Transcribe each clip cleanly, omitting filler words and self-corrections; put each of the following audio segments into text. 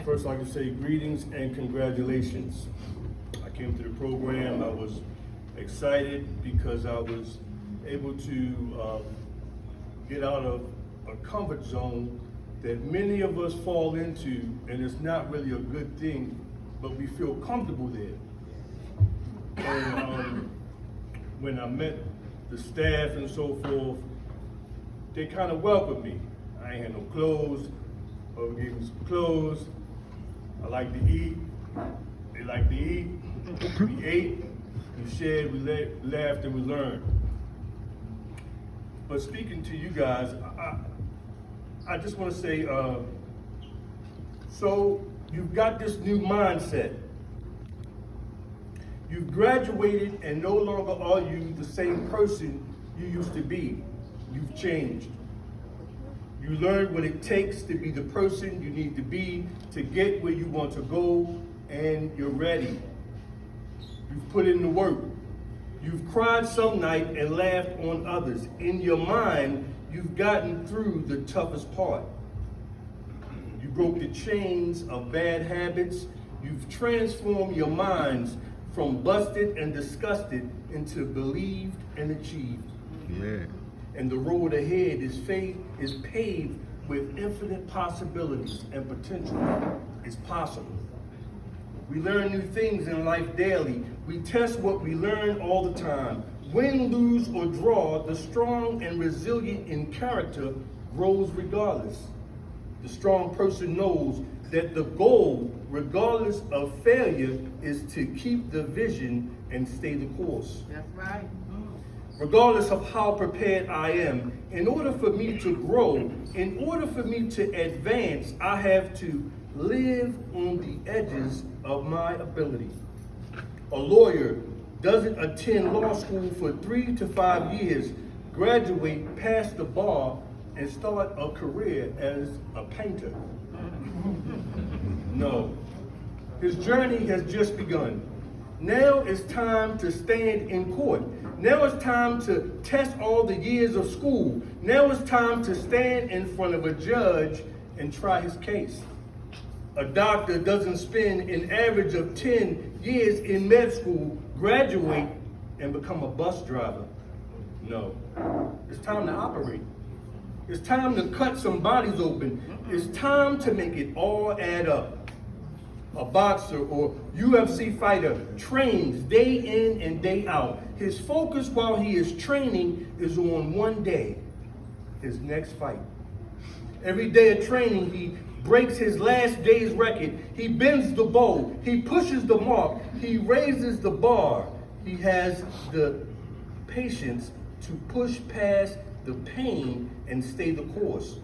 First, I'd like to say greetings and congratulations. I came to the program, I was excited because I was able to get out of a comfort zone that many of us fall into, and it's not really a good thing, but we feel comfortable there. And when I met the staff and so forth, they kind of welcomed me. I ain't had no clothes, but we gave me some clothes. I like to eat, they like to eat. We ate, we shared, we laughed, and we learned. But speaking to you guys, I just want to say, so you've got this new mindset. You've graduated and no longer are you the same person you used to be. You've changed. You learned what it takes to be the person you need to be to get where you want to go, and you're ready. You've put in the work. You've cried some night and laughed on others. In your mind, you've gotten through the toughest part. You broke the chains of bad habits. You've transformed your minds from busted and disgusted into believed and achieved. Yeah. And the road ahead is paved with infinite possibilities and potential. It's possible. We learn new things in life daily. We test what we learn all the time. Win, lose, or draw, the strong and resilient in character grows regardless. The strong person knows that the goal, regardless of failure, is to keep the vision and stay the course. That's right. Regardless of how prepared I am, in order for me to grow, in order for me to advance, I have to live on the edges of my ability. A lawyer doesn't attend law school for 3 to 5 years, graduate, pass the bar, and start a career as a painter. No. His journey has just begun. Now it's time to stand in court. Now it's time to test all the years of school. Now it's time to stand in front of a judge and try his case. A doctor doesn't spend an average of 10 years in med school, graduate, and become a bus driver. No. It's time to operate. It's time to cut some bodies open. It's time to make it all add up. A boxer or UFC fighter trains day in and day out. His focus while he is training is on one day, his next fight. Every day of training, he breaks his last day's record. He bends the bow. He pushes the mark. He raises the bar. He has the patience to push past the pain and stay the course.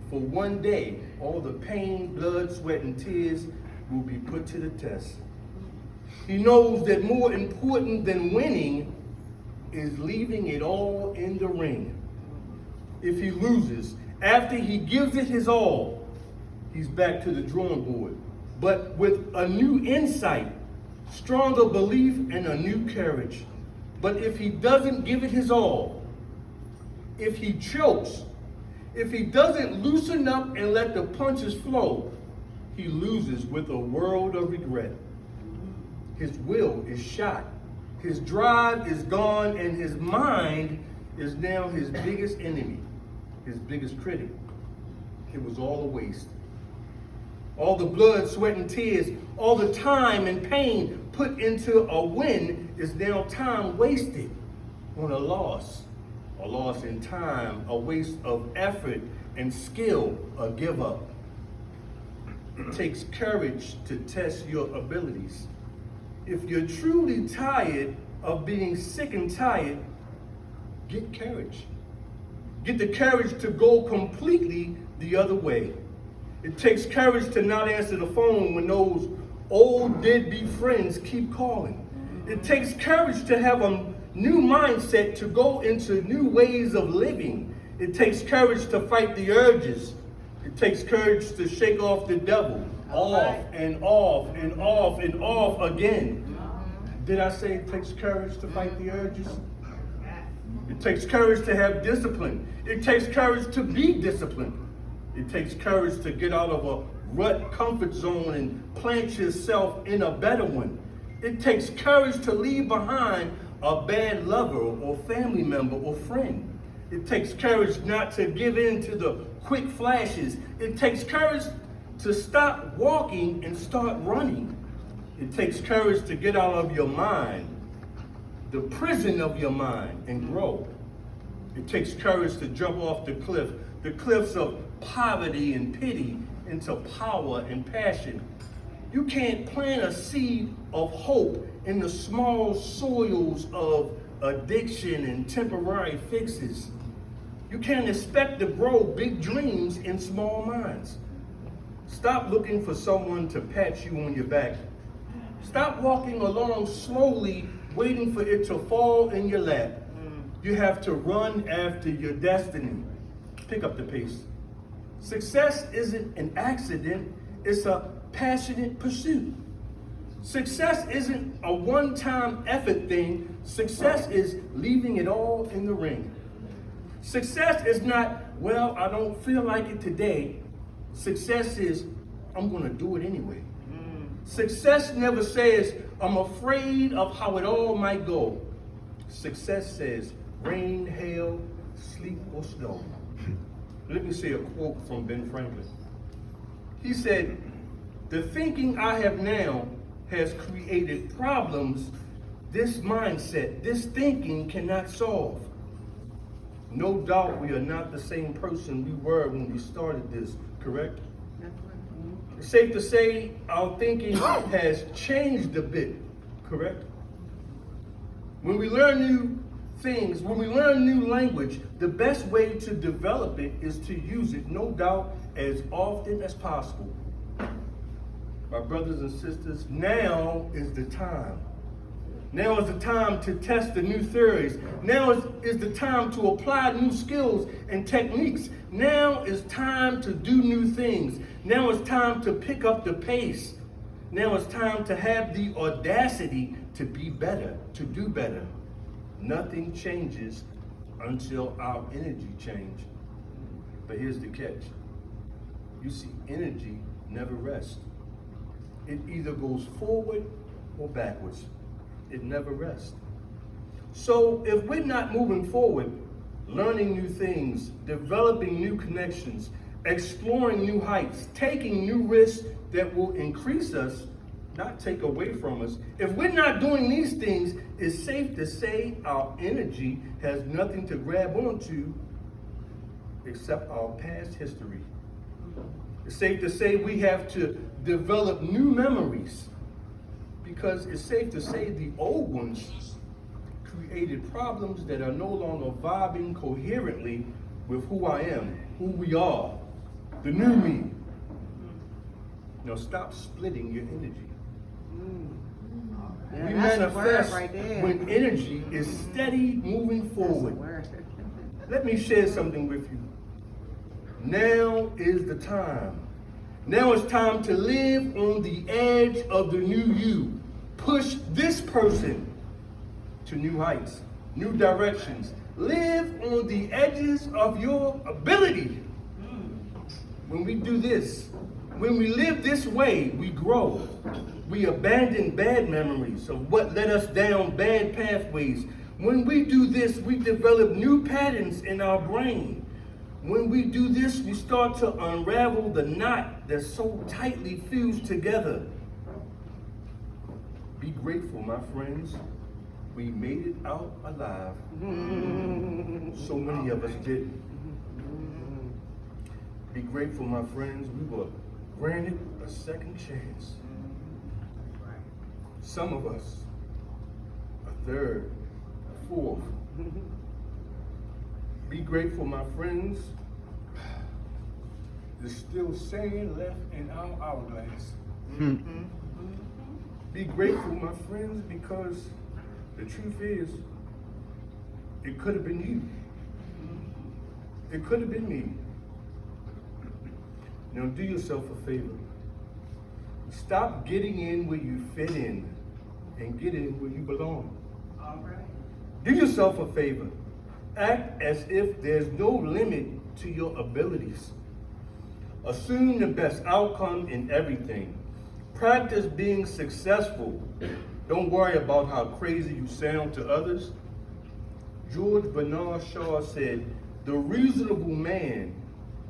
For one day, all the pain, blood, sweat, and tears will be put to the test. He knows that more important than winning is leaving it all in the ring. If he loses, after he gives it his all, he's back to the drawing board, but with a new insight, stronger belief, and a new courage. But if he doesn't give it his all, if he chokes, if he doesn't loosen up and let the punches flow, he loses with a world of regret. His will is shot. His drive is gone, and his mind is now his biggest enemy, his biggest critic. It was all a waste. All the blood, sweat, and tears, all the time and pain put into a win is now time wasted on a loss in time, a waste of effort and skill, a give up. It takes courage to test your abilities. If you're truly tired of being sick and tired, get courage. Get the courage to go completely the other way. It takes courage to not answer the phone when those old deadbeat friends keep calling. It takes courage to have a new mindset to go into new ways of living. It takes courage to fight the urges. It takes courage to shake off the devil, off and off and off and off again. Did I say it takes courage to fight the urges? It takes courage to have discipline. It takes courage to be disciplined. It takes courage to get out of a rut comfort zone and plant yourself in a better one. It takes courage to leave behind a bad lover or family member or friend. It takes courage not to give in to the quick flashes. It takes courage to stop walking and start running. It takes courage to get out of your mind, the prison of your mind, and grow. It takes courage to jump off the cliffs of poverty and pity, into power and passion. You can't plant a seed of hope in the small soils of addiction and temporary fixes. You can't expect to grow big dreams in small minds. Stop looking for someone to pat you on your back. Stop walking along slowly, waiting for it to fall in your lap. You have to run after your destiny. Pick up the pace. Success isn't an accident, it's a passionate pursuit. Success isn't a one-time effort thing. Success is leaving it all in the ring. Success is not, well, I don't feel like it today. Success is, I'm gonna do it anyway. Success never says, I'm afraid of how it all might go. Success says, rain, hail, sleet, or snow. Let me say a quote from Ben Franklin. He said, the thinking I have now has created problems this mindset, this thinking cannot solve. No doubt we are not the same person we were when we started this, correct? It's safe to say our thinking has changed a bit, correct? When we learn new things, when we learn new language, the best way to develop it is to use it, no doubt, as often as possible. My brothers and sisters, now is the time. Now is the time to test the new theories. Now is the time to apply new skills and techniques. Now is time to do new things. Now is time to pick up the pace. Now it's time to have the audacity to be better, to do better. Nothing changes until our energy change. But here's the catch. You see, energy never rests. It either goes forward or backwards. It never rests. So if we're not moving forward, learning new things, developing new connections, exploring new heights, taking new risks that will increase us, not take away from us. If we're not doing these things, it's safe to say our energy has nothing to grab onto except our past history. It's safe to say we have to develop new memories, because it's safe to say the old ones created problems that are no longer vibing coherently with who I am, who we are, the new me. Now stop splitting your energy. We manifest when energy is steady moving forward. Let me share something with you. Now is the time. Now it's time to live on the edge of the new you. Push this person to new heights, new directions. Live on the edges of your ability. When we do this, when we live this way, we grow. We abandon bad memories of what led us down bad pathways. When we do this, we develop new patterns in our brain. When we do this, we start to unravel the knot that's so tightly fused together. Be grateful, my friends. We made it out alive. So many of us didn't. Be grateful, my friends. We were granted a second chance. Some of us, a third, a fourth. Be grateful, my friends. There's still sand left in our hourglass. Be grateful, my friends, because the truth is, it could have been you. It could have been me. Now do yourself a favor. Stop getting in where you fit in and get in where you belong. All right. Do yourself a favor. Act as if there's no limit to your abilities. Assume the best outcome in everything. Practice being successful. Don't worry about how crazy you sound to others. George Bernard Shaw said, "The reasonable man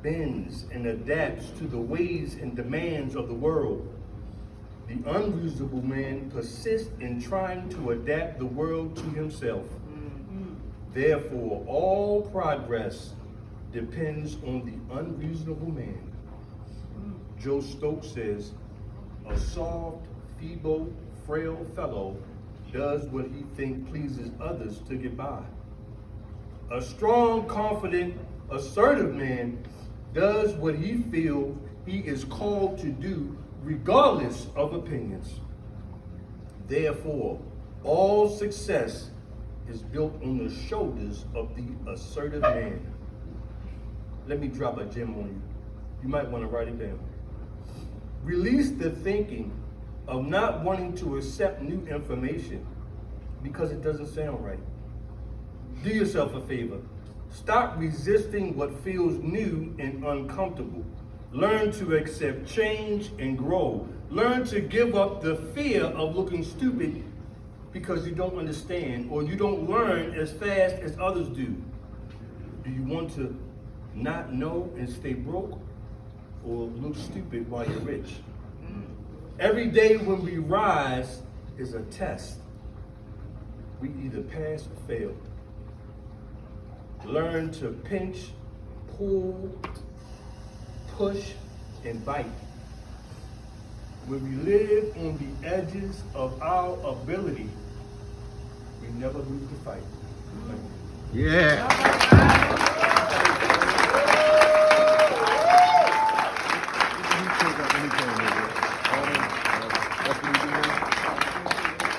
bends and adapts to the ways and demands of the world. The unreasonable man persists in trying to adapt the world to himself. Therefore, all progress depends on the unreasonable man." Joe Stokes says, "A soft, feeble, frail fellow does what he thinks pleases others to get by. A strong, confident, assertive man does what he feels he is called to do regardless of opinions. Therefore, all success is built on the shoulders of the assertive man." Let me drop a gem on you. You might want to write it down. Release the thinking of not wanting to accept new information because it doesn't sound right. Do yourself a favor. Stop resisting what feels new and uncomfortable. Learn to accept change and grow. Learn to give up the fear of looking stupid because you don't understand or you don't learn as fast as others do. Do you want to not know and stay broke, or look stupid while you're rich? Every day when we rise is a test. We either pass or fail. Learn to pinch, pull, push, and bite. When we live on the edges of our ability, we never lose the fight. Yeah. Let me take up anything, nigga. That's what we do.